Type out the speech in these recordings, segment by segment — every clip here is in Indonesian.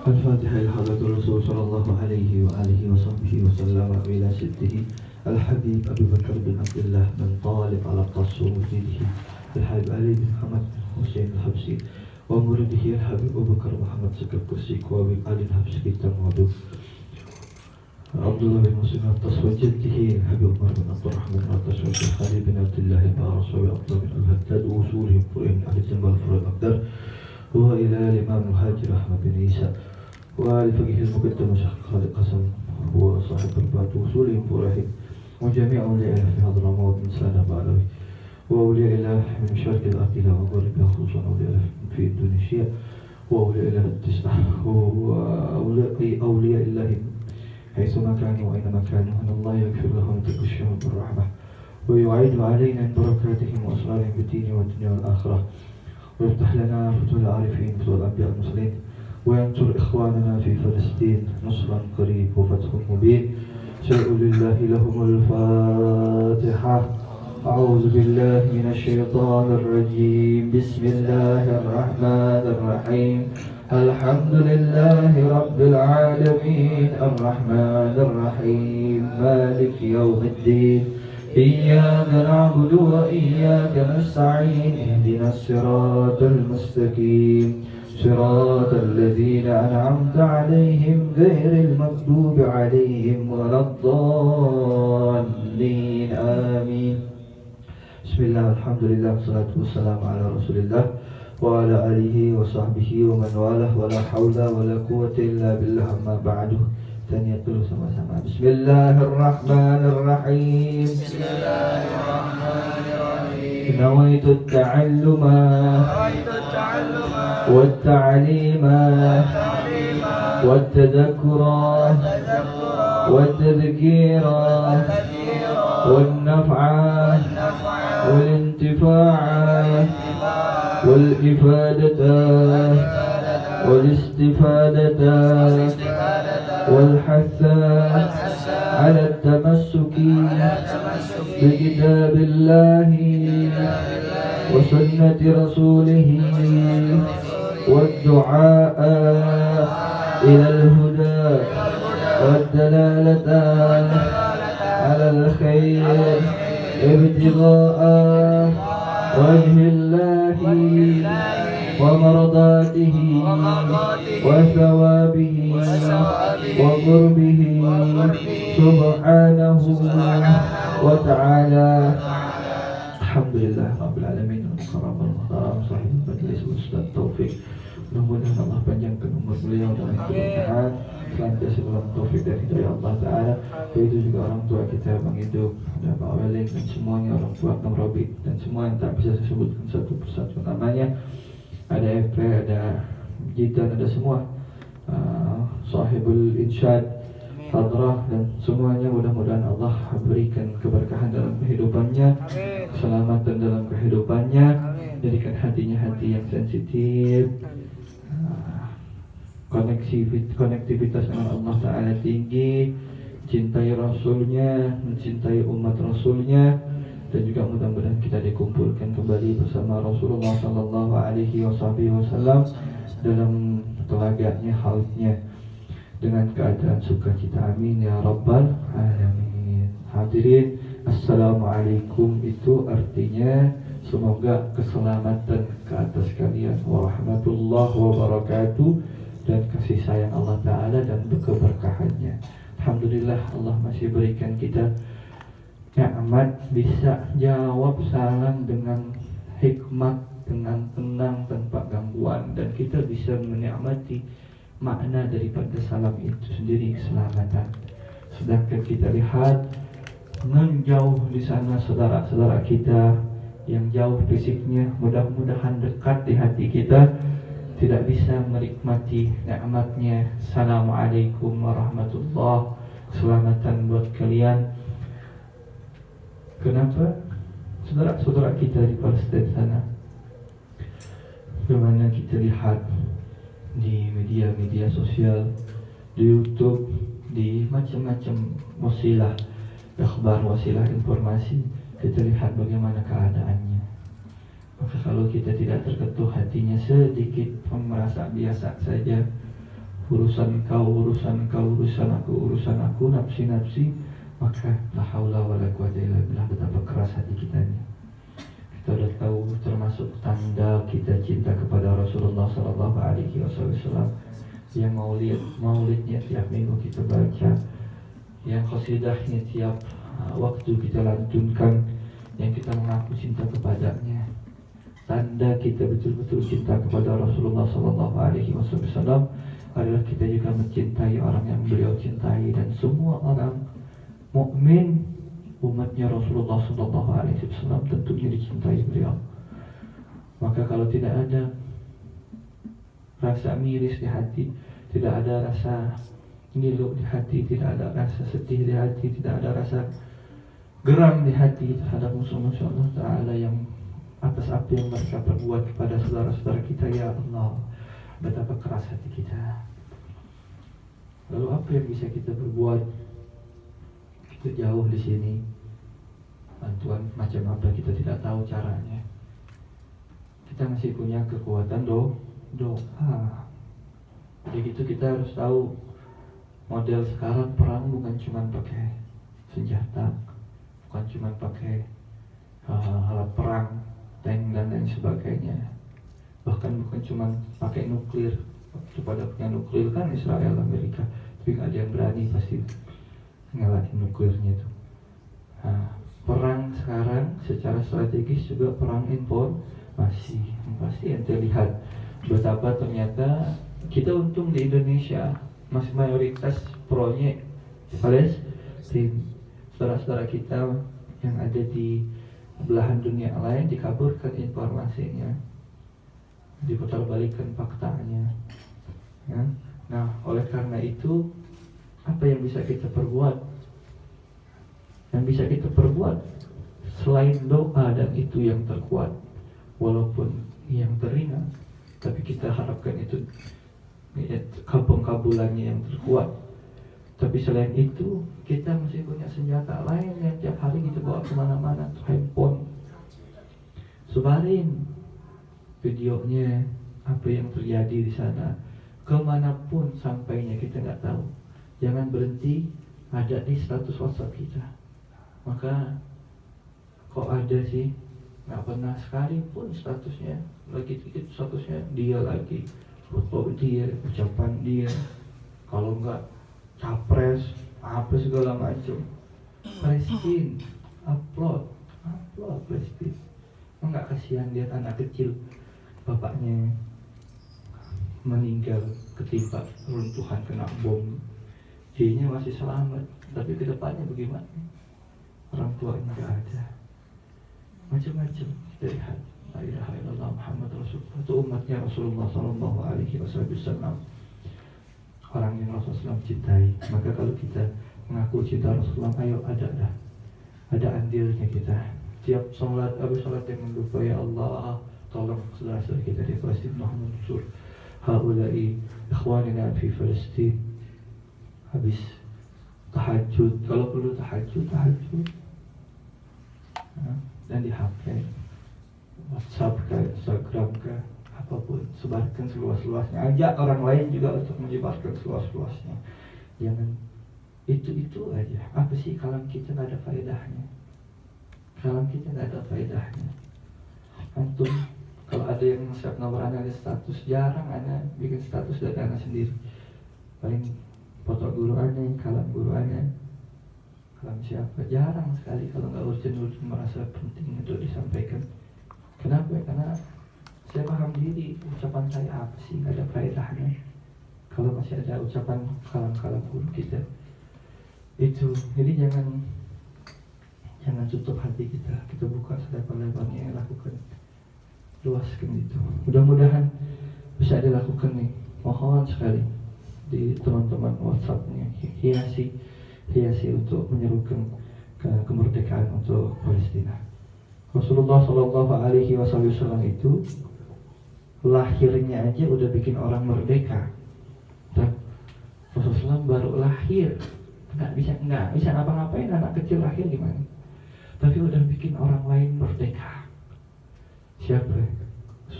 الفاتحة إلى حضرة الرسول صلى الله عليه وآله وصحبه وسلم وإلى سيده الحبيب أبي بكر بن عبد الله بن طالب على القصر ومريده الحبيب علي بن محمد حسين الحبسي ومريده الحبيب أبو بكر محمد سكر كرسيك وأبي علي الحبسي كتاب وأبي عبد الله بن مسلم التصوى جده الحبيب عمر بن عبد الرحمن التصوى الشيخ علي بن عبد الله البارس وعبد الله بن الهداد ووصولهم قرئهم أهل الجنة والفروع الأقدار وإلى الإمام الحاج أحمد بن عيسى وآل فقيه المقدم شيخ خالد قسم وصاحب البات وصولهم فرحهم وجميع أولياء الله في هذا الموت من سادة بعلوي وأولياء الله من شرق الأرض إلى مغربها خصوصا أولياء الله في إندونيسيا وأولياء الله التسعة وأولياء الله حيثما كانوا وأينما كانوا أن الله يغفر لهم ويتغشهم بالرحمة ويعيد علينا من بركاتهم وأسرارهم في الدين والدنيا والآخرة ويفتح لنا فتوح العارفين فتوح الأنبياء المرسلين وينصر إخواننا في فلسطين نصرا قريب وفتح مبين شيء لله لهم الفاتحة. أعوذ بالله من الشيطان الرجيم. بسم الله الرحمن الرحيم. الحمد لله رب العالمين الرحمن الرحيم مالك يوم الدين إياك نعبد وإياك نستعين اهدنا الصراط المستقيم صراط الذين أنعمت عليهم غير المغضوب عليهم ولا الضالين آمين. بسم الله الحمد لله والصلاة والسلام على رسول الله وعلى آله وصحبه ومن والاه ولا حول ولا قوة إلا بالله أما بعد. Tanya dulu sama-sama. Bismillahirrahmanirrahim. Bismillahirrahmanirrahim. Nawaitu at-ta'alluma wat-ta'lima wat-tadhakkura wat-tadhkira wan-naf'a wal-intifa'a wal-ifadata wal-istifadata والحث على التمسك بكتاب الله وسنة رسوله والدعاء إلى الهدى والدلالة على الخير ابتغاء وجه الله ومرضاته وثوابه وقربه سبحانه وتعالى. Alhamdulillah Rabbil Alamin Al-Mukarram Al-Muhtaram Sahib Majlis Ustaz Taufik. Mudah-mudahan Allah panjangkan umur beliau dalam keberkahan, senantiasa dalam taufik dan hidayah Allah Ta'ala. Begitu juga orang tua kita Bang Hidup dan Pak Weling dan semuanya orang tua Bang Robi dan semua yang tak bisa saya sebutkan satu persatu namanya. Ada FP, ada Jitan, ada semua Sahibul Insyad, Hadrah dan semuanya. Mudah-mudahan Allah berikan keberkahan dalam kehidupannya, keselamatan dalam kehidupannya, jadikan hatinya hati yang sensitif, konektivitas dengan Allah Ta'ala tinggi, cintai Rasulnya, mencintai umat Rasulnya, dan juga mudah-mudahan kita dikumpulkan kembali bersama Rasulullah Sallallahu Alaihi Wasallam dalam telaganya, hautnya dengan keadaan sukacita. Amin ya Rabbal Alamin. Hadirin, Assalamualaikum itu artinya semoga keselamatan ke atas kalian, warahmatullahi wabarakatuh, dan kasih sayang Allah Ta'ala dan keberkahannya. Alhamdulillah Allah masih berikan kita nikmat bisa jawab salam dengan hikmat, dengan tenang tanpa gangguan, dan kita bisa menikmati makna daripada salam itu sendiri, keselamatan. Sedangkan kita lihat menjauh di sana saudara-saudara kita yang jauh fisiknya, mudah-mudahan dekat di hati kita, tidak bisa menikmati nikmatnya. Assalamualaikum warahmatullahi wabarakatuh. Keselamatan buat kalian. Kenapa? Saudara-saudara kita di Palestina sana, bagaimana kita lihat di media-media sosial, di YouTube, di macam-macam wasilah akhbar, wasilah informasi, kita lihat bagaimana keadaannya. Maka kalau kita tidak terketuh hatinya sedikit pun merasa biasa saja, urusan kau, urusan kau, urusan aku, nafsi, maka la haula wala quwata illa billah, betapa keras hati kita ini. Kita sudah tahu termasuk tanda kita cinta kepada Rasulullah sallallahu alaihi wasallam yang maulidnya tiap minggu kita baca, yang qasidahnya tiap waktu kita lantunkan, yang kita mengaku cinta kepadanya. Tanda kita betul-betul cinta kepada Rasulullah sallallahu alaihi wasallam adalah kita juga mencintai orang yang beliau cintai, dan semua orang mukmin umatnya Rasulullah sallallahu alaihi wasallam tentunya dicintai beliau. Maka kalau tidak ada rasa miris di hati, tidak ada rasa ngilu di hati, tidak ada rasa sedih di hati, tidak ada rasa geram di hati terhadap musuh-musuh Allah Ta'ala yang atas apa yang mereka perbuat kepada saudara-saudara kita, ya Allah, betapa keras hati kita. Lalu apa yang bisa kita berbuat? Kita jauh di sini, bantuan macam apa kita tidak tahu caranya. Kita masih punya kekuatan doa. Jadi gitu kita harus tahu model sekarang perang bukan cuma pakai senjata, bukan cuma pakai alat perang, tank dan lain sebagainya. Bahkan bukan cuma pakai nuklir. Kepada punya nuklir kan Israel, Amerika, tapi nggak ada yang berani pasti ngalahin nuklirnya itu. Perang sekarang secara strategis juga perang informasi. Pasti ente lihat betapa ternyata kita untung di Indonesia masih mayoritas proyek Palestina. Saudara-saudara kita yang ada di belahan dunia lain dikaburkan informasinya, diputarbalikkan faktanya. Ya. Nah, oleh karena itu apa yang bisa kita perbuat? Yang bisa kita perbuat selain doa, dan itu yang terkuat, walaupun yang teringat, tapi kita harapkan itu kabulannya yang terkuat. Tapi selain itu kita masih punya senjata lain yang tiap hari kita bawa kemana-mana, handphone. Sebarin videonya, apa yang terjadi di sana, kemanapun sampainya kita nggak tahu. Jangan berhenti ada di status WhatsApp kita. Maka kok ada sih, nggak pernah sekali pun statusnya lagi dikit, statusnya dia lagi, foto dia, ucapan dia, kalau nggak capres apa segala macam. Palestina upload Palestina. Nggak kasihan lihat anak kecil bapaknya meninggal ketimpa runtuhan kena bom, dianya masih selamat, tapi kedepannya bagaimana? Orang tuanya nggak ada. Macam-macam kita lihat. La ilaha illallah Muhammad Rasulullah, itu umatnya Rasulullah sallallahu alaihi wasallam, orang yang Rasulullah cintai. Maka kalau kita mengaku cinta Rasulullah, ayo ada andilnya kita. Tiap sholat, habis sholat yang lupa, ya Allah, tolong saudara-saudara kita di Palestina, mansur haulai ikhwanina fi Palestina. Habis tahajud, kalau perlu tahajud dan di HP, WhatsApp ke Instagram ke apapun, sebarkan seluas-luasnya. Ajak orang lain juga untuk menyebarkan seluas-luasnya. Jangan itu aja. Apa sih kalam kita nggak ada faedahnya? Kalam kita nggak ada faedahnya. Antum kalau ada yang nge-save nomor anak di status, jarang anak bikin status dari anak sendiri. Paling foto guru anak, kalam guru anak, kalam siapa, jarang sekali. Kalau nggak urgent merasa penting untuk disampaikan. Kenapa? Karena saya paham diri, ucapan saya apa sih, nggak ada faedahnya. Kalau masih ada ucapan kalam-kalam guru kita itu, jadi jangan tutup hati kita buka selebar-lebarnya, lakukan, luaskan itu. Mudah-mudahan bisa dilakukan nih, mohon sekali di teman-teman WhatsApp-nya, hiasi untuk menyerukan kemerdekaan untuk Palestina. Rasulullah Shallallahu Alaihi Wasallam itu lahirnya aja udah bikin orang merdeka. Dan Rasulullah baru lahir, nggak bisa ngapa-ngapain, anak kecil lahir gimana? Tapi udah bikin orang lain merdeka. Siapa?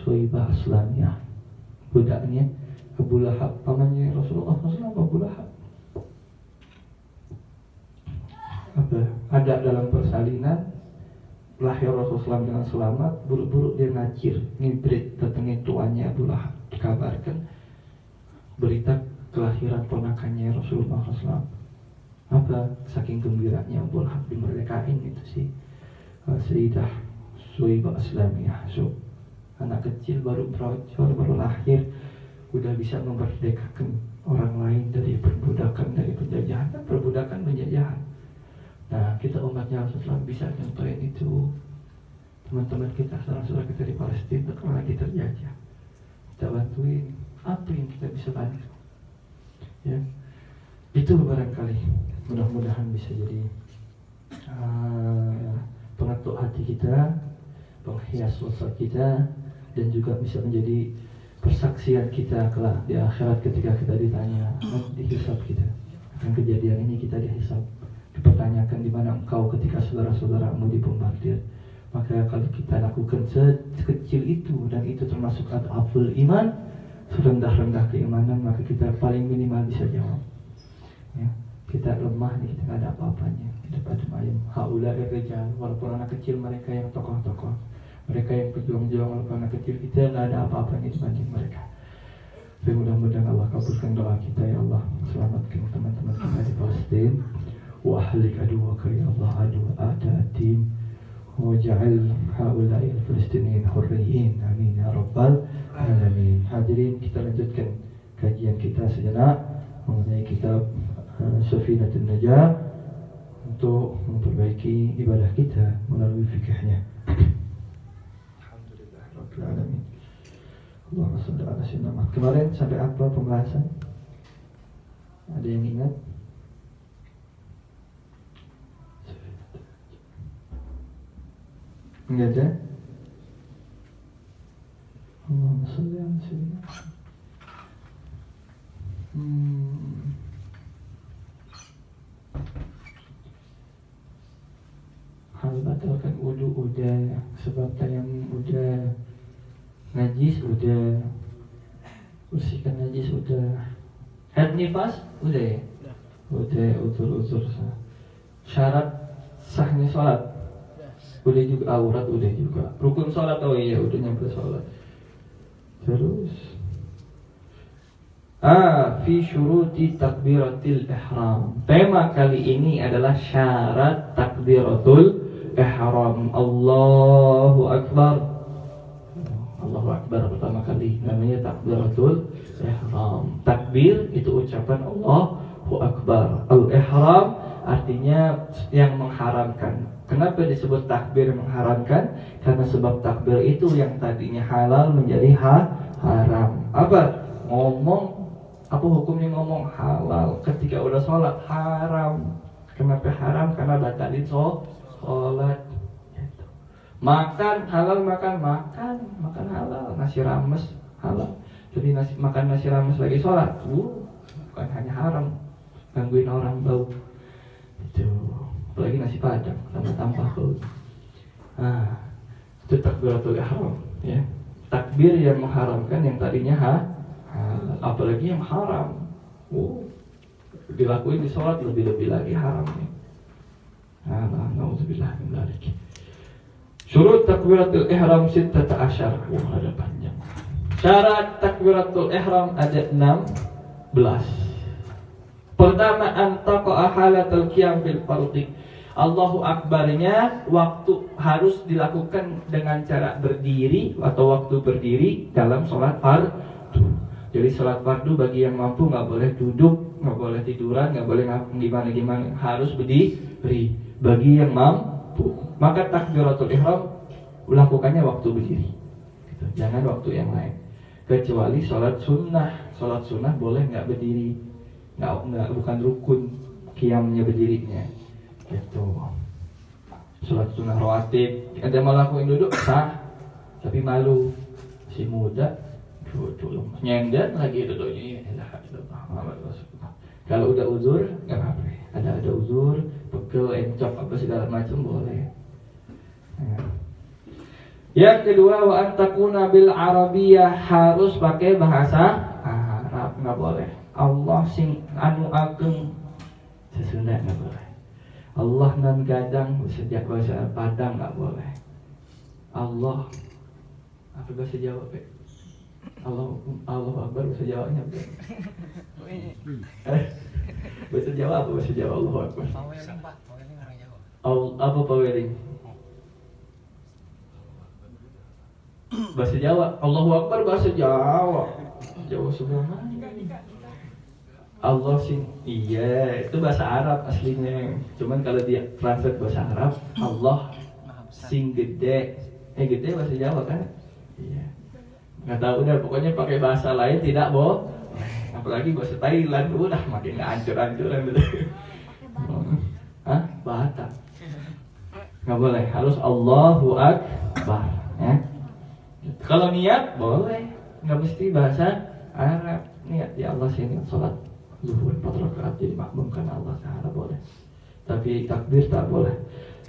Suhaibah Aslamiyah, budaknya Abu Lahab, pamannya Rasulullah SAW, Abu Lahab. Ada dalam persalinan, lahir Rasulullah SAW dengan selamat, buru-buru dia ngacir, ngibrit, datengin tuannya Abu Lahab, dikabarkan berita kelahiran ponakannya Rasulullah SAW. Saking gembiranya Abu Lahab dimerdekain itu sih. Sayyidah Suwaibah Aslamiyah, anak kecil baru brojol, baru lahir, udah bisa memerdekakan orang lain dari perbudakan, dari penjajahan. Perbudakan, penjajahan. Nah, kita umatnya Rasulullah bisa contohin itu. Teman-teman kita, saudara-saudara kita di Palestina kalau lagi terjajah, kita bantuin. Apa yang kita bisa bantu? Ya, itu barangkali mudah-mudahan bisa jadi pengetuk hati kita, penghias sosok kita, dan juga bisa menjadi persaksian kita kelak di akhirat ketika kita ditanya, dihisab kita akan kejadian ini. Kita dihisab, dipertanyakan di mana engkau ketika saudara-saudaramu dibombardir. Maka kalau kita lakukan sekecil itu, dan itu termasuk adhaful iman, serendah-rendah keimanan, maka kita paling minimal bisa jawab. Ya, kita lemah nih, kita nggak ada apa-apanya. Daripada ayam haula irrijal, walaupun anak kecil mereka yang tokoh-tokoh, mereka yang pejuang-pejuang, walaupun anak kecil kita nggak ada apa-apanya dibanding mereka. Tapi mudah-mudahan Allah kabulkan doa kita, ya Allah. Selamatkan teman-teman kita di Palestina. Wa ahlik aduwaka ya Allah, adu a'da'atin. Waj'al haula'il Falistiniyin hurriyin. Amin ya rabbal alamin. Hadirin, kita lanjutkan kajian kita sejenak mengenai kitab Safinatun Najah untuk memperbaiki ibadah kita melalui fikihnya. Alhamdulillah rabbil alamin. Allahumma shalli ala sayyidina Muhammad. Kemarin sampai apa pembahasan? Ada yang ingat? Enggak ada? Allahumma shalli ala sayyidina Muhammad. Hal batalkan wudu udah, sebab tayamum udah, najis udah, bersihkan najis udah, haid nifas udah ya, udah uzur syarat sahnya sholat udah juga, aurat udah juga, rukun sholat oh iya udah nyampe sholat. Terus fi syuruti takbiratil ihram. Tema kali ini adalah syarat takbiratul ihram. Allahu Akbar. Allahu Akbar pertama kali namanya takbiratul ihram. Takbir itu ucapan Allahu Akbar. Al-ihram artinya yang mengharamkan. Kenapa disebut takbir mengharamkan? Karena sebab takbir itu yang tadinya halal menjadi haram. Apa hukumnya ngomong halal ketika udah sholat haram? Kenapa haram? Karena batalin sholat. Gitu. Makan halal, makan halal, nasi rames halal. Jadi makan nasi rames lagi sholat, bukan hanya haram, gangguin orang bau. Itu apalagi nasi padang tambah bau. Itu takbiratul ihram, ya. Takbir yang mengharamkan yang tadinya apalagi yang haram, dilakuin di sholat lebih-lebih lagi haramnya. Na'udzubillah min dzalik. Syurut takbiratul ihram 16. Ada panjang. Syarat takbiratul ihram ada 16. Pertama, antaqa'a halatul qiyam fil fardhi. Allahu Akbarnya waktu harus dilakukan dengan cara berdiri atau waktu berdiri dalam sholat fardu. Jadi sholat fardu bagi yang mampu nggak boleh duduk, nggak boleh tiduran, nggak boleh gimana, harus berdiri. Bagi yang mampu, maka takbiratul ihram lakukannya waktu berdiri. Gitu. Jangan waktu yang lain. Kecuali sholat sunnah boleh nggak berdiri, nggak bukan rukun qiyamnya berdirinya. Gitu. Sholat sunnah rawatib, ada mau lakuin duduk sah, tapi malu, masih muda. Duduk nyender lagi duduknya. Kalau udah uzur nggak apa-apa. Ada uzur, pegel, encok apa segala macam boleh. Yang kedua, wa antakuna bil arabiyah, harus pakai bahasa Arab. nggak boleh. Allah sing anu ageng sesunda nggak boleh. Allah nan gadang sejak bahasa Padang nggak boleh. Allah apa bahasa Jawa Pak? Allah Akbar bahasa Jawanya Pak. Bahasa Jawa apa bahasa Jawa Allah Akbar? Paweling Pak, paweling orang Jawa. Apa paweling? Bahasa Jawa. Allahu Akbar bahasa Jawa. Jawa sebelah mana? Allah sing iya itu bahasa Arab aslinya. Cuman kalau dia translate bahasa Arab, Allah sing gede. Gede bahasa Jawa kan? Iya. Nggak tahu udah pokoknya pakai bahasa lain tidak boh. Apalagi bahasa Thailand udah makin nggak hancur-hancuran gitu. Hah? Batak. Nggak boleh, harus Allahu Akbar. Ya. Kalau niat boleh, nggak mesti bahasa Arab. Niat ya Allah sini sholat zuhur 4 rakaat jadi makmum karena Allah Taala boleh. Tapi takbir tak boleh.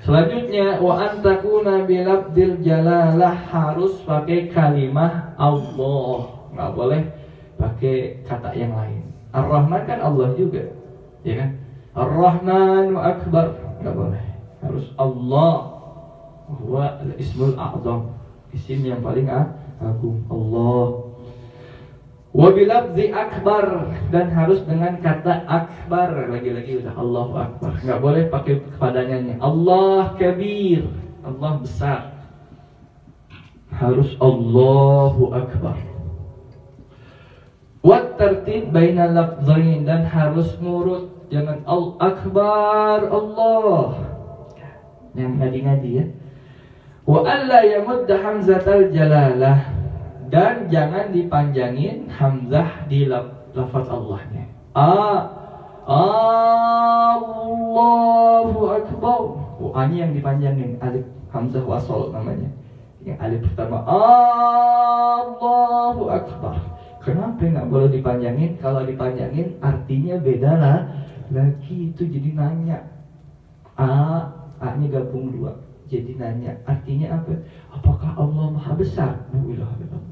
Selanjutnya wa antakuna bilabdil jalalah harus pakai kalimah Allah, nggak boleh pakai kata yang lain. Ar-Rahman kan Allah juga, ya kan? Ar-Rahmanu Akbar nggak boleh, harus Allah. Huwa al-ismul a'zam, isim yang paling agung Allah. Wabilabzi akbar dan harus dengan kata akbar, lagi-lagi udah Allahu Akbar, nggak boleh pakai kepadanya Allah kabir, Allah besar, harus Allahu Akbar. Wat tertib bainal lafzain dan harus ngurut, jangan Al Akbar Allah yang ngadi-ngadi ya. Wa alla yamudda hamzatal jalalah dan jangan dipanjangin hamzah di lafaz Allahnya. Allahu Akbar. A-nya yang dipanjangin, alif hamzah wasol namanya. Yang alif pertama Allahu Akbar. Kenapa nggak boleh dipanjangin? Kalau dipanjangin artinya beda lah. Lagi itu jadi nanya. A-nya gabung dua. Jadi nanya. Artinya apa? Apakah Allah Maha Besar? La ilaha illallah.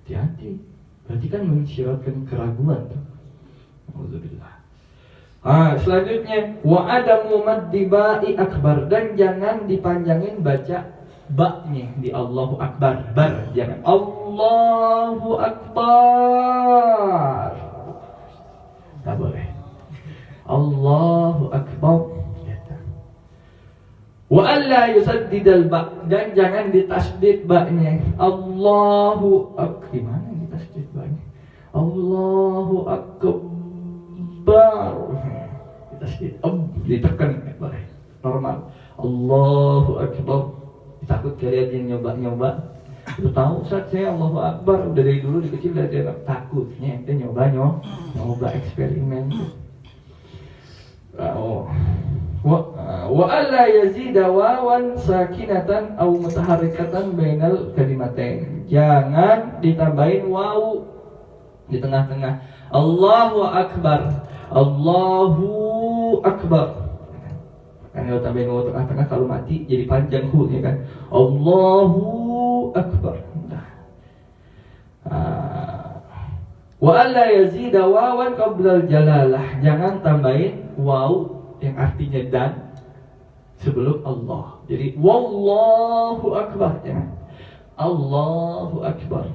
Hati-hati, berarti kan mengisyaratkan keraguan. Alhamdulillah. Selanjutnya wa adamu maddibai akbar dan jangan dipanjangin baca ba-nya di Allahu Akbar. Bar, jangan Allahu Akbar. Tak boleh. Allahu Akbar. Wa alla yusaddidal ba dan jangan ditasdid ba-nya. Allahu Akbar. Gimana ditasdid ba-nya? Allahu Akbar. Ditasdid. Ditekan boleh. Normal. Allahu Akbar. Takut kalian yang nyoba-nyoba. Lu tahu Ustaz saya Allahu Akbar udah dari dulu di kecil udah ada takutnya ente nyoba eksperimen. Wa alla yazida wawan sakinatan aw mutaharrikatan bainal kalimatain. Jangan ditambahin waw di tengah-tengah. Allahu Akbar. Allahu Akbar. Kan kalau tambahin waw tengah-tengah kalau mati jadi panjang hu-nya kan. Allahu Akbar. Wa alla yazida wawan qabla al-jalalah. Jangan tambahin waw yang artinya dan sebelum Allah. Jadi wallahu akbar, jangan Allahu akbar.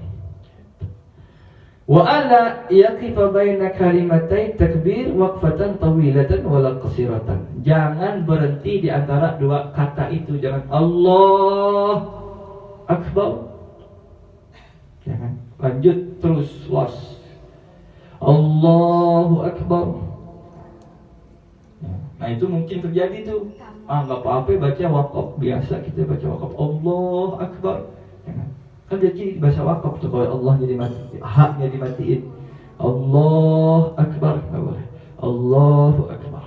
Wa alla yaqifa baina kalimatai takbir waqfatan tawilatan wala qasiratan. Jangan berhenti di antara dua kata itu, jangan Allah akbar. Jangan lanjut terus was Allahu akbar. Nah itu mungkin terjadi tuh. Nggak apa-apa baca wakaf biasa, kita baca wakaf Allah Akbar. Kan jadi bahasa wakaf tuh kalau Allah jadi mati, haknya dimatiin. Allah Akbar nggak boleh. Allahu Akbar.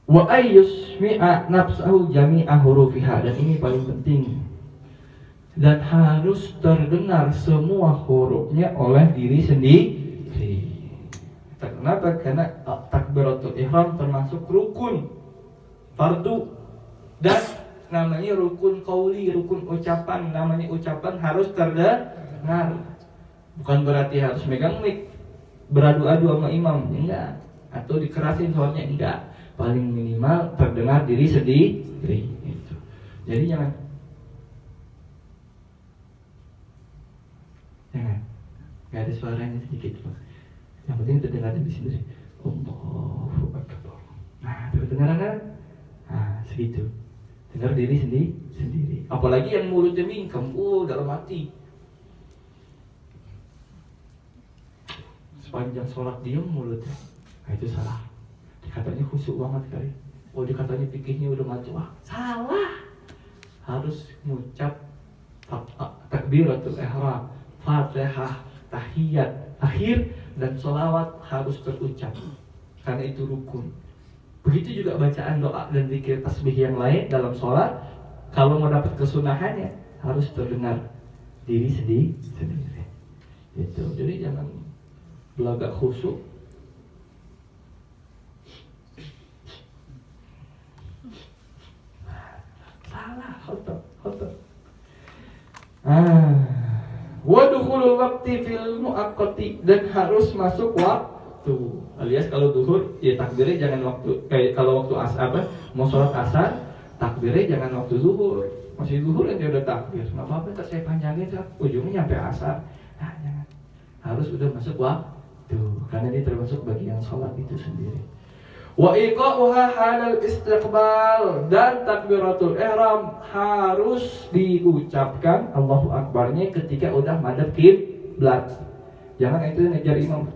Wa ayyusmi'a nafsahu jami'a hurufiha, dan ini paling penting. Dan harus terdengar semua hurufnya oleh diri sendiri. Kenapa? Karena takbiratul ihram termasuk rukun, fardu, dan namanya rukun qauli, rukun ucapan. Namanya ucapan harus terdengar. Bukan berarti harus megang mic beradu-adu sama imam, enggak. Atau dikerasin suaranya, enggak. Paling minimal terdengar diri sendiri gitu. Jadi jangan nggak ada suaranya sedikit Pak. Yang penting terdengar diri sendiri. Allahu Akbar. Nah, terdengar kan? Nah, segitu. Dengar diri sendiri. Apalagi yang mulutnya mingkem, dalam hati. Sepanjang sholat diam mulutnya, nah itu salah. Dikatanya khusyuk banget kali. Dikatanya pikirnya udah ngaco, salah. Harus mengucap takbiratul ihram, Fatihah, tahiyat, akhir dan sholawat harus terucap. Karena itu rukun. Begitu juga bacaan doa dan zikir tasbih yang lain dalam sholat. Kalau mau dapat kesunahannya harus terdengar diri sendiri. Gitu. Jadi jangan belagak khusyuk. Salah, khotob. Wadukhulul waqti fil muaqqati, dan harus masuk waktu. Alias kalau duhur ya takbirnya jangan waktu kayak kalau waktu mau sholat asar takbirnya jangan waktu zuhur. Masih zuhur aja udah takbir. Enggak apa-apa, tak saya panjangin ujungnya nyampe asar. Nah, jangan. Harus udah masuk waktu karena dia termasuk bagian sholat itu sendiri. Wa iqa'uha halal istiqbal, dan takbiratul ihram harus diucapkan Allahu Akbarnya ketika udah madhab kiblat. Jangan itu ngejar imam.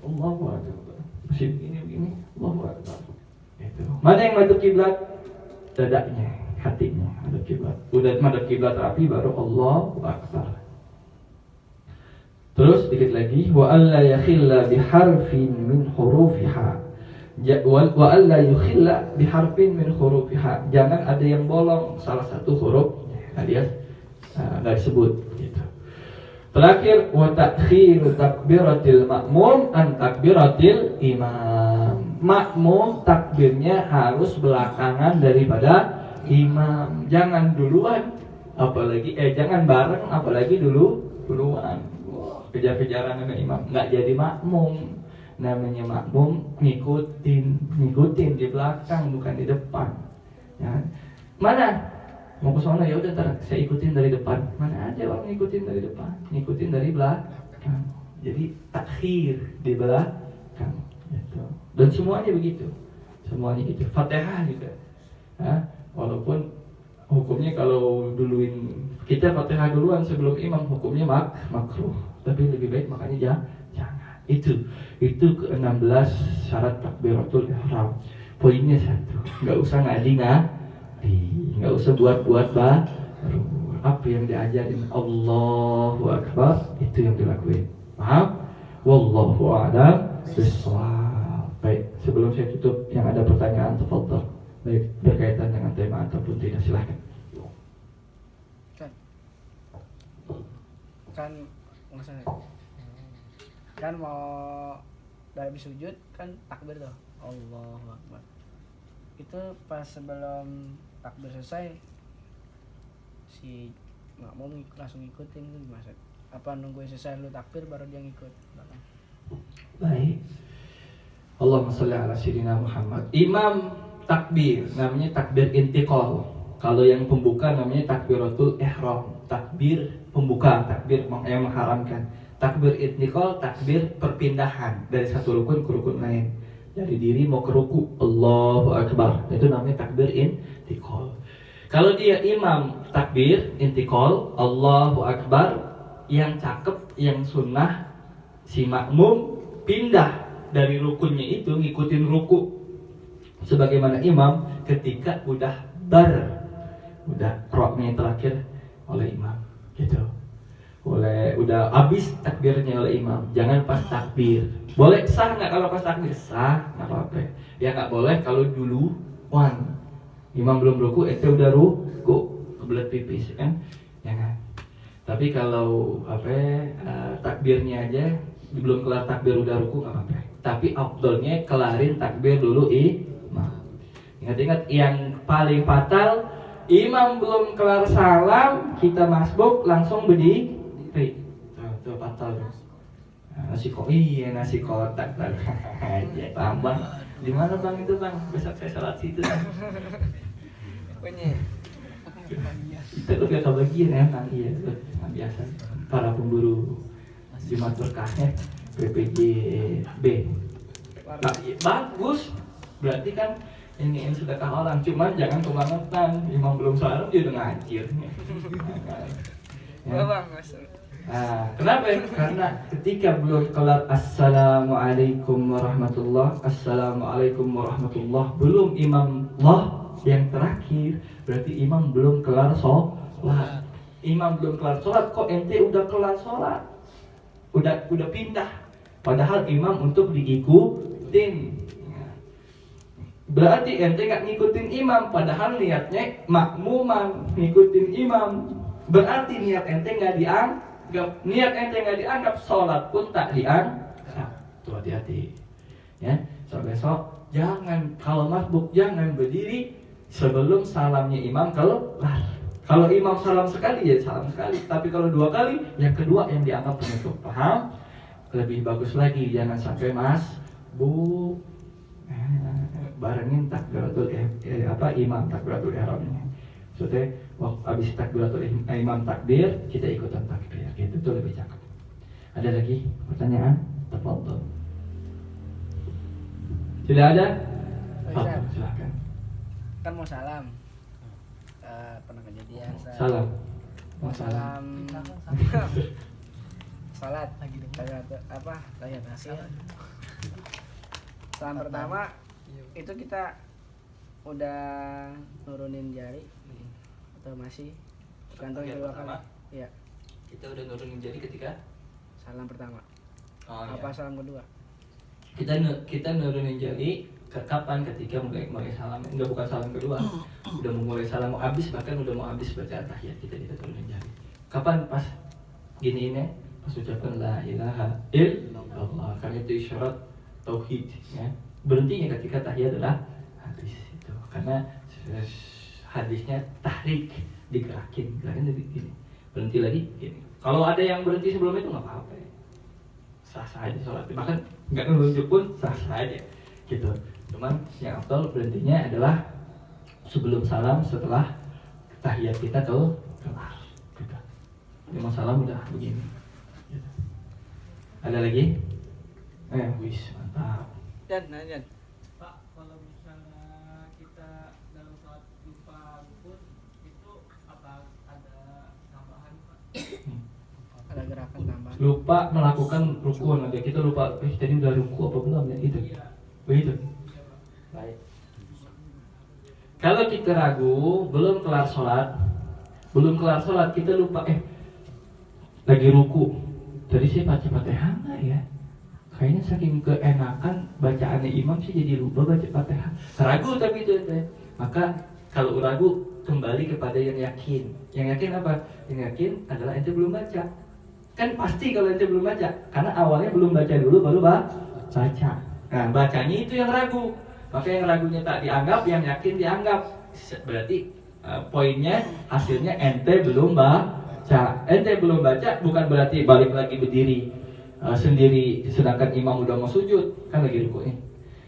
Allahu Akbar. Masih begini Allahu Akbar. Itu. Mana yang madhab kiblat? Dadanya, hatinya madhab kiblat. Udah madhab kiblat rapi baru Allahu Akbar. Terus dikit lagi, wa alla yakhilla biharfin min hurufiha. Wa alla yukhilla biharfin min hurufiha. Jangan ada yang bolong salah satu huruf alias enggak disebut gitu. Terakhir, wa ta'khiru takbiratil ma'mum an takbiratil imam. Makmum takbirnya harus belakangan daripada imam. Jangan duluan, apalagi jangan bareng, apalagi duluan. Kejar-kejaran dengan imam, enggak jadi makmum. Namanya makmum ngikutin di belakang bukan di depan. Ya. Mana? Mau ke sana ya udah ntar saya ikutin dari depan. Mana ada orang ngikutin dari depan, ngikutin dari belakang. Jadi takhir di belakang gitu. Dan semuanya begitu. Semuanya gitu. Fatihah juga. Ya, walaupun hukumnya kalau duluin kita Fatihah duluan sebelum imam hukumnya makruh. Tapi lebih baik makanya jangan. Itu ke-16 syarat takbiratul ihram. Poinnya satu, enggak usah ngadi, enggak usah buat baru. Apa yang diajarin Allahu Akbar itu yang dilakuin. Paham? Wallahu a'lam bishawab. Baik, sebelum saya tutup yang ada pertanyaan tafadhol. Baik, berkaitan dengan tema ataupun tidak silakan. Kan mau dalam sujud kan takbir tuh Allahu Akbar. Itu pas sebelum takbir selesai si makmum langsung ngikutin tuh gimana? Apa nungguin selesai lu takbir baru dia ngikut? Baik. Allahumma sholli ala sayyidina Muhammad. Imam takbir namanya takbir intiqal. Kalau yang pembuka namanya takbiratul ihram. Takbir pembuka, takbir yang mengharamkan. Takbir intiqal, takbir perpindahan dari satu rukun ke rukun lain. Dari diri mau ke ruku, Allahu Akbar. Itu namanya takbir intiqal. Kalau dia imam takbir intiqal, Allahu Akbar, yang cakep, yang sunnah, si makmum pindah dari rukunnya itu ngikutin ruku sebagaimana imam ketika udah roknya terakhir oleh imam gitu. Udah habis takbirnya oleh imam, jangan pas takbir. Boleh sah nggak kalau pas takbir? Sah, nggak apa-apa. Ya nggak boleh kalau duluan imam belum ruku, itu udah ruku kebelet pipis kan? Jangan. Tapi kalau takbirnya aja belum kelar takbir udah ruku nggak apa-apa. Tapi afdolnya kelarin takbir dulu imam. Ingat-ingat yang paling fatal imam belum kelar salam, kita masbuk langsung berdiri. Tuh fatal tuh. Nasi kotak tadi. Ya tambah. Di mana Bang itu Bang? Besok saya salat situ. Punya. Itu udah kebagian ya Bang. Iya, biasa. Para pemburu Jumat berkahnya PPJB. Nah, bagus. Berarti kan ini sedekah orang, cuman jangan kebangetan. Imam belum salam dia udah ngajir. Ya. Bang, Nah, kenapa? Karena ketika belum kelar assalamualaikum warahmatullah, belum imam Allah yang terakhir, berarti imam belum kelar sholat. Imam belum kelar sholat, kok ente udah kelar sholat? Udah pindah. Padahal imam untuk diikutin. Berarti ente gak ngikutin imam, padahal niatnya makmuman ngikutin imam. Berarti niat ente gak dianggap, sholat pun tak dianggap. Tuh hati-hati. Ya, so besok jangan kalau masbuk jangan berdiri sebelum salamnya imam kelar. Kalau imam salam sekali ya salam sekali, tapi kalau 2 kali, yang kedua yang dianggap penutup. Paham? Lebih bagus lagi jangan sampai masbuk. Barengin takbiratul imam takbiratul ihramnya. Maksudnya waktu habis takbiratul imam takbir, kita ikutan takbir. Gitu tuh lebih cakep. Ada lagi pertanyaan? Tafadhol. Sudah ada? Tafadhol, silakan. Kan mau salam. Pernah kejadian Salam. mau salam salat tahiyat akhir. Salam pertama itu kita udah nurunin jari atau masih gantung kedua kali? Iya. Kita udah nurunin jari ketika Salam pertama. apa Apa salam kedua? Kita nurunin jari kapan? Ketika mulai salam. Enggak, bukan salam kedua. Udah mulai salam mau habis, bahkan udah mau habis baca tahiyat kita turunin jari. Kapan? Pas gini ini, pas ucapan la ilaha illallah. Karena itu isyarat tauhid ya. Berhentinya ketika tahiyat adalah habis itu. Karena hadisnya tahrik, digerakin jadi gini. Berhenti lagi gini. Kalau ada yang berhenti sebelum itu nggak apa-apa ya. Sah-sah aja sholat. Bahkan nggak nunjuk pun sah-sah aja gitu. Cuman yang afdal berhentinya adalah sebelum salam, setelah tahiyat kita kelar gitu. Mau salam udah begini gitu. Ada lagi? Wis mantap. Dan Pak, kalau misalnya kita dalam sholat lupa rukun, itu apa ada tambahan Pak? ada gerakan tambahan. Lupa melakukan rukun aja, kita lupa tadi udah ruku apa belum ya itu. Iya. Begitu. Iya, Pak. Baik. Kalau kita ragu, belum kelar sholat, kita lupa lagi ruku. Tadi saya baca Fatihah enggak ya? Kayaknya saking keenakan bacaannya imam sih jadi lupa baca Fatihah. Ragu tapi itu maka kalau ragu kembali kepada yang yakin. Yang yakin apa? Yang yakin adalah ente belum baca. Kan pasti kalau ente belum baca, karena awalnya belum baca dulu baru baca. Nah, bacanya itu yang ragu. Maka yang ragunya tak dianggap, yang yakin dianggap. Berarti poinnya hasilnya ente belum baca. Ente belum baca bukan berarti balik lagi berdiri sendiri sedangkan imam udah mau sujud, kan lagi ruku nih.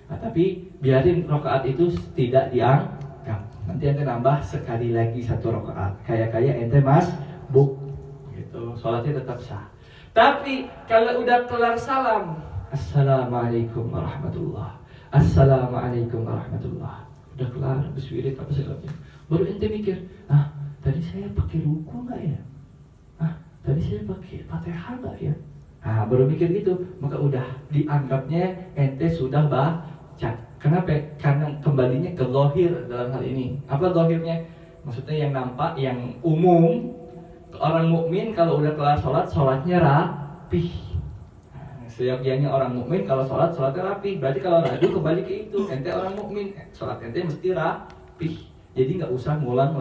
Nah, tapi biarin rakaat itu tidak dianggap. Nanti ente nambah sekali lagi 1 rakaat. Kayak ente masbuk gitu. Salatnya tetap sah. Tapi kalau udah kelar salam, assalamualaikum warahmatullah. Assalamualaikum warahmatullah. Udah kelar, bismillah apa segala. Baru ente mikir, tadi saya pakai ruku nggak ya? Tadi saya pakai Fatihah nggak ya? Baru mikir gitu, maka udah dianggapnya ente sudah baca. Kenapa? Karena kembalinya ke zahir dalam hal ini. Apa zahirnya? Maksudnya yang nampak, yang umum. Orang mukmin kalau udah kelar sholatnya rapih. Seyogianya orang mukmin kalau sholatnya rapih. Berarti kalau ragu kembali ke itu, ente orang mukmin, sholat ente mesti rapih. Jadi nggak usah ngulang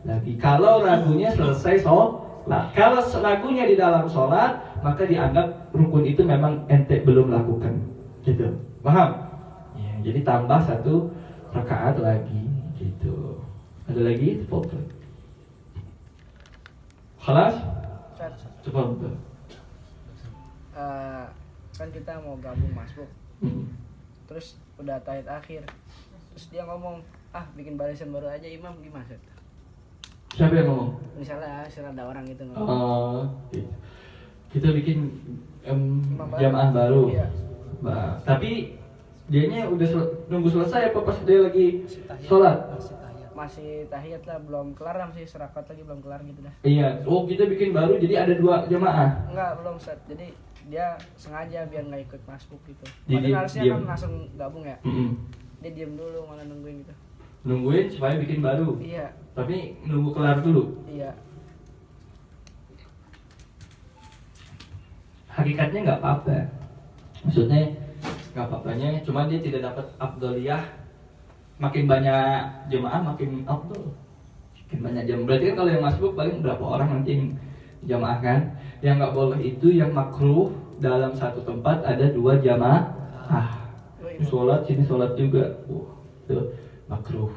lagi. Kalau ragunya selesai sholat. Kalau ragunya di dalam sholat, maka dianggap rukun itu memang ente belum lakukan, gitu. Paham? Ya, jadi tambah 1 rakaat lagi, gitu. Ada lagi? Tafadhal. Khalas? Ustaz, Tafadhal. kan kita mau gabung masbuk, Hmm. terus udah tahiyat akhir, terus dia ngomong bikin barisan baru aja imam, gimana Ustaz? Siapa yang ngomong? Misalnya ada orang gitu ngomong. Oh, kita bikin Imam baru. jamaah baru. Iya. Tapi dianya udah nunggu selesai apa pas dia lagi Masih tahiyat. sholat? Masih tahiyat. Masih tahiyat lah, belum kelar, masih serakat lagi belum kelar gitu dah. Iya. Oh, kita bikin baru jadi ada 2 jamaah. Enggak, belum Ustaz. Jadi dia sengaja biar nggak ikut masbuk gitu. Jadi Padahal harusnya diem. kan langsung gabung ya. Mm-mm. Dia diem dulu malah nungguin gitu. Nungguin supaya bikin baru. Iya, Tapi nunggu kelar dulu. iya. Hakikatnya nggak apa-apa. Maksudnya nggak apa-apanya, cuman dia tidak dapat afdaliyah. Makin banyak jemaah makin afdal. Makin banyak jam. Berarti kan kalau yang masbuk paling berapa orang nanti yang jamaah kan? Yang nggak boleh itu yang makruh dalam satu tempat ada 2 jamaah. Ini sholat sini sholat juga. Itu makruh.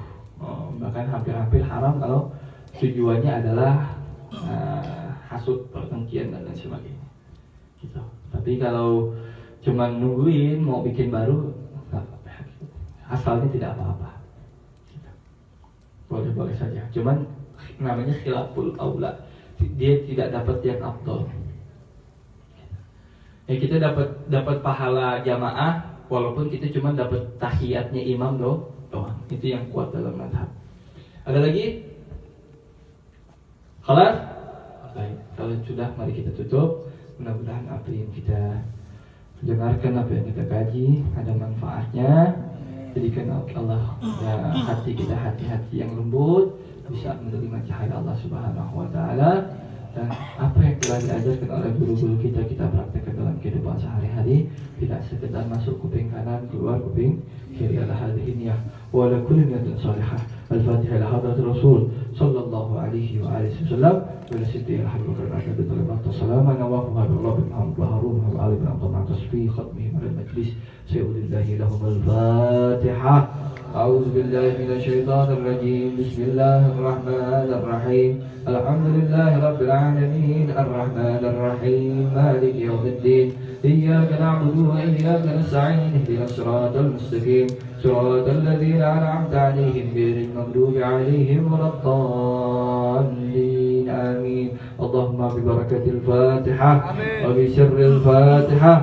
Bahkan hampir-hampir haram kalau tujuannya adalah hasud, pertengkian dan lain sebagainya. Gitu. Tapi kalau cuma nungguin mau bikin baru nggak apa-apa. Asalnya tidak apa-apa. Gitu. Boleh-boleh saja. Cuman namanya khilaful aula. Dia tidak dapat yang afdal. Ya kita dapat pahala jamaah walaupun kita cuma dapat tahiyatnya imam doang. Itu yang kuat dalam mazhab. Ada lagi? Khalas? Baik, kalau sudah mari kita tutup. Mudah-mudahan apa yang kita dengarkan, apa yang kita kaji ada manfaatnya. Jadikan Allah hati kita hati-hati yang lembut, bisa menerima cahaya Allah Subhanahu wa taala, dan apa yang telah diajarkan oleh guru-guru kita praktekkan dalam kehidupan sehari-hari, tidak sekedar masuk kuping kanan keluar kuping kiri. Ala hadhihi niyyah wa ala kulli niyatin salihah. Al-Fatihah ila hadratir Rasul sallallahu alaihi wa alihi wasallam wa la siddiqil habibur rasul bi talabat salama nawahu Allah bin Muhammad wa Harun wa ali bin Abdullah tasfi khatmihi al majlis sayyidillah lahum al-Fatihah. أعوذ بالله من الشيطان الرجيم بسم الله الرحمن الرحيم الحمد لله رب العالمين الرحمن الرحيم مالك يوم الدين إياك نعبد وإياك نستعين اهدنا الصراط المستقيم صراط الذين أنعمت عليهم غير المغضوب عليهم ولا الضالين آمين اللهم ببركة الفاتحة وبسر الفاتحة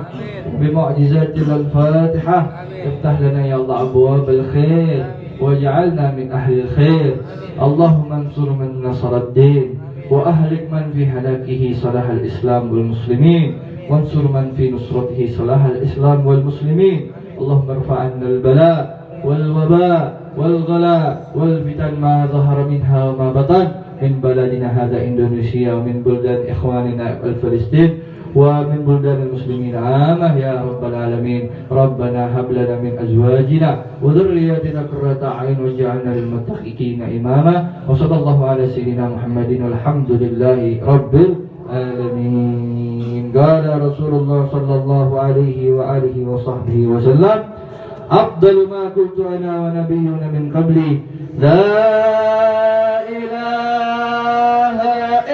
بمعجزات الفاتحة افتح لنا يا الله أبواب الخير واجعلنا من أهل الخير اللهم انصر من نصر الدين وأهلك من في هلاكه صلاح الإسلام والمسلمين وانصر من في نصرته صلاح الإسلام والمسلمين اللهم ارفع عنا البلاء والوباء والغلاء والفتن ما ظهر منها وما بطن من بلدنا هذا إندونيسيا ومن بلدان إخواننا الفلسطين ومن بلدان المسلمين عامة يا رب العالمين ربنا هب لنا من أزواجنا وذرياتنا قرة أعين واجعلنا للمتقين إماما وصلى الله على سيدنا محمد والحمد لله رب العالمين. قال رسول الله صلى الله عليه وآله وصحبه وسلم أفضل ما قلت أنا ونبينا من قبلي لا إله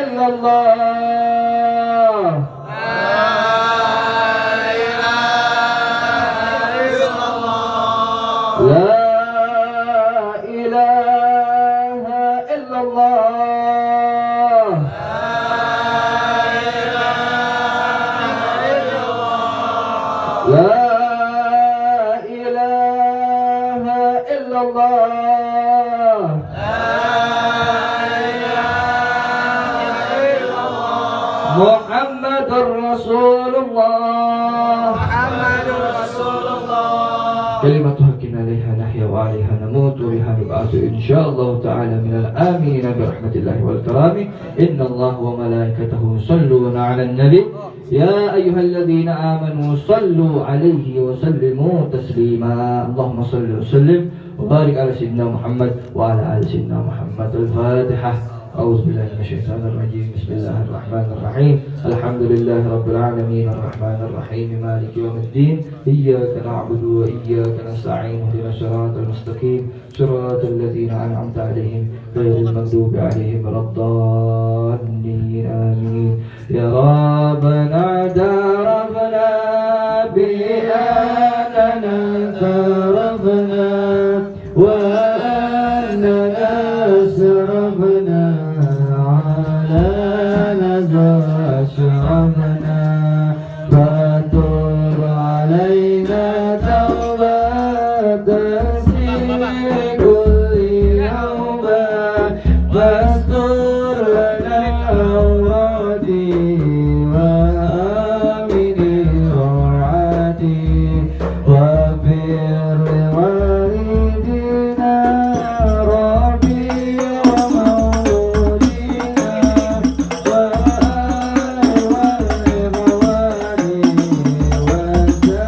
إلا الله لا إله إلا الله لا إله إلا الله محمد رسول الله كلمة حق عليها نحيا وعليها نموت وبها نبعث إن شاء الله تعالى من الآمنين برحمة الله والكرام إن الله وملائكته يصلون على النبي يا أيها الذين آمنوا صلوا عليه وسلموا تسليما اللهم صل وسلم وبارك على سيدنا محمد وعلى آل سيدنا محمد. الفاتحة. أعوذ بالله من الشيطان الرجيم. بسم الله الرحمن الرحيم. الحمد لله رب العالمين الرحمن الرحيم مالك يوم الدين. إياك نعبد وإياك نستعين اهدنا الصراط المستقيم صراط الذين أنعمت عليهم غير المغضوب عليهم ولا الضالين آمين. يا ربنا اعترفنا بأننا اعترفنا وأننا أسرفنا على لظى أشرفنا فتب علينا توبة في كل يوم فاستر لنا عوراتي وآمن روعاتي وفر والدينا ربي ومولينا وآل والإخوان والسائر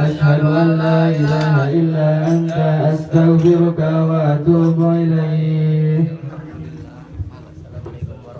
أشهد أن لا إله إلا أنت أستغفرك وأتوب إليك.